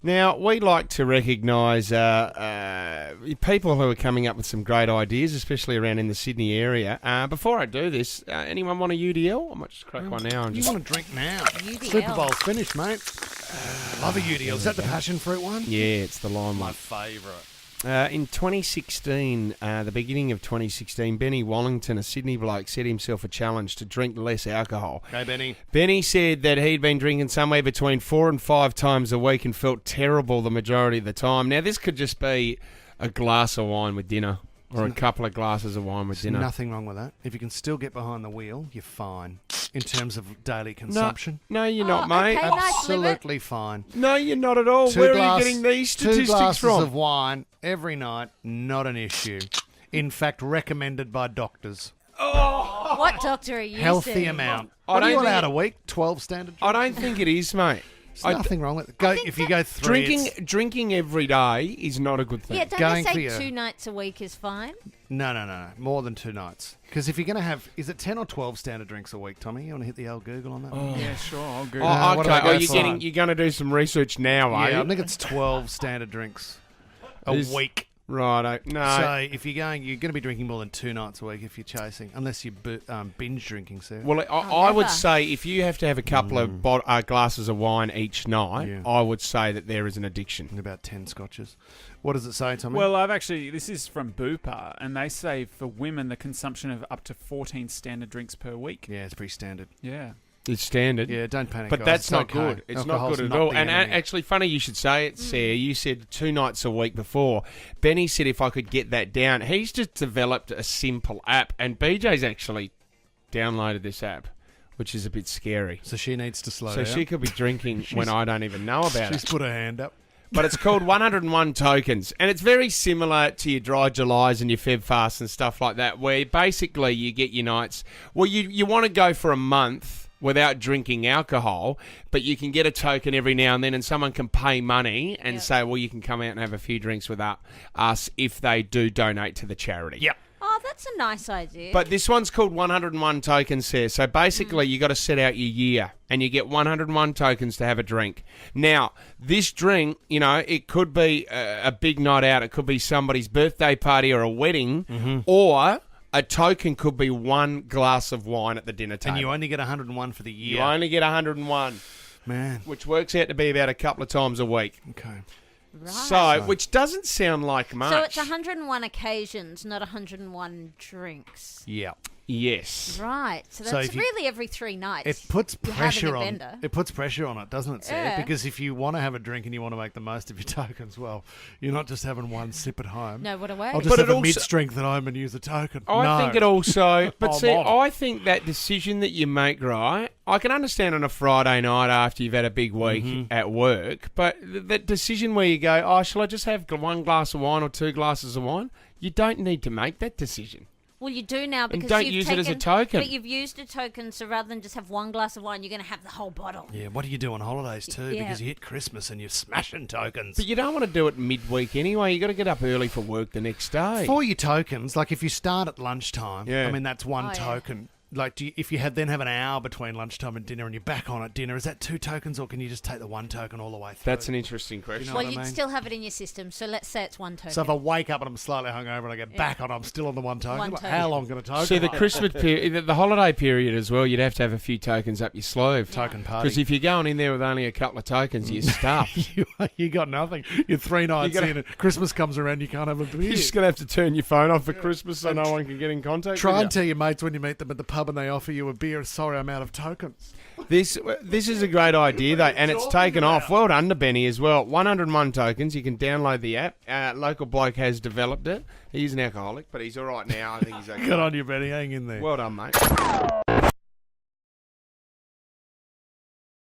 Now, we like to recognise people who are coming up with some great ideas, especially around in the Sydney area. Before I do this, anyone want a UDL? I might just crack one now. You want to drink now? UDL. Super Bowl's finished, mate. Love a UDL. Is that the passion fruit one? Yeah, it's the lime My one. favourite. In 2016, the beginning of 2016, Benny Wallington, a Sydney bloke, set himself a challenge to drink less alcohol. Hey, Benny. Benny said that he'd been drinking somewhere between 4 and 5 times a week and felt terrible the majority of the time. Now, this could just be a glass of wine with dinner or a couple of glasses of wine with dinner. Nothing wrong with that. If you can still get behind the wheel, you're fine in terms of daily consumption. No, you're not, mate. okay. Nice, Absolutely fine. No, you're not at all. Where are you getting these Two statistics glasses from? of wine every night, not an issue. In fact, recommended by doctors. What doctor are you Healthy seeing? amount. I What are don't you think allowed it- a week? 12 standard? I don't think it is, mate. There's nothing wrong with it. If you go 3, it's- Drinking every day is not a good thing. Yeah, don't Going they for say you. 2 nights a week is fine? No. More than 2 nights. Because if you're going to have... Is it 10 or 12 standard drinks a week, Tommy? You want to hit the old Google on that? Yeah, sure. I'll Google. Oh, what do okay. I go You're for? going to do some research now, are Yeah, you? I think it's 12 standard drinks a Is- week. Right. No. So if you're going to be drinking more than 2 nights a week if you're chasing, unless you're binge drinking, Sarah. Well, I would never. say if you have to have a couple of glasses of wine each night, Yeah. I would say that there is an addiction. About 10 scotches. What does it say, Tommy? Well, this is from Bupa, and they say for women the consumption of up to 14 standard drinks per week. yeah, it's pretty standard. Yeah. It's standard. Yeah, don't panic. But guys. that's It's not okay. good. It's not Alcohol's good at all. the And enemy. actually, funny you should say it, Sarah. You said 2 nights a week before. Benny said if I could get that down. He's just developed a simple app, and BJ's actually downloaded this app, which is a bit scary. So she needs to slow So down. she could be drinking when I don't even know about She's it. put her hand up. But it's called 101 Tokens, and it's very similar to your Dry Julys and your Feb Fast and stuff like that, where basically you get your nights. Well, you want to go for a month without drinking alcohol, but you can get a token every now and then, and someone can pay money and say, well, you can come out and have a few drinks with us if they do donate to the charity. Yep. Oh, that's a nice idea. But this one's called 101 Tokens here. So basically, you got to set out your year, and you get 101 tokens to have a drink. Now, this drink, it could be a big night out. It could be somebody's birthday party or a wedding, or a token could be 1 glass of wine at the dinner table. And you only get 101 for the year. You only get 101, Man. which works out to be about a couple of times a week. Okay. right. So, which doesn't sound like much. So it's 101 occasions, not 101 drinks. Yeah. Yes. Right. So So that's if you- really every 3 nights. It puts You're having pressure a on bender. it. Puts pressure on it, doesn't it, Sarah? Yeah. Because if you want to have a drink and you want to make the most of your tokens, well, you're not just having one sip at home. No, what a way. I'll just But have it a also- mid-strength at home and use a token. I No. think it also... But I'm see, on. I think that decision that you make, right, I can understand on a Friday night after you've had a big week at work, but that decision where you go, oh, shall I just have 1 glass of wine or 2 glasses of wine? You don't need to make that decision. Well, you do now because don't you've use it taken, as a token. But you've used a token, so rather than just have 1 glass of wine, you're going to have the whole bottle. Yeah, what do you do on holidays too? Yeah. Because you hit Christmas and you're smashing tokens. But you don't want to do it midweek anyway. You got to get up early for work the next day. For your tokens, like if you start at lunchtime, Yeah. I mean that's 1 Oh, yeah. token. Like, if you then have an hour between lunchtime and dinner, and you're back on at dinner, is that 2 tokens, or can you just take the 1 token all the way through? That's an interesting question. know Well, what I you'd mean? still have it in your system, so let's say it's 1 token. So if I wake up and I'm slightly hungover and I get back on, I'm still on the 1 token. One Like, token. how long can a token? See, the last? Christmas period, the holiday period as well, you'd have to have a few tokens up your sleeve. Token Because party. if you're going in there with only a couple of tokens, you're stuffed. you got nothing. You're 3 nights gotta- in, and Christmas comes around, you can't have a beer. You're just going to have to turn your phone off for Christmas so no one can get in contact Try with and tell your mates when you meet them at the pub and they offer you a beer, sorry, I'm out of tokens. you. This is a great idea, though, and it's taken off. Well done to Benny as well. 101 tokens. You can download the app. Local bloke has developed it. He's an alcoholic, but he's all right now. I think he's okay. Good on you, Benny. Hang in there. Well done, mate.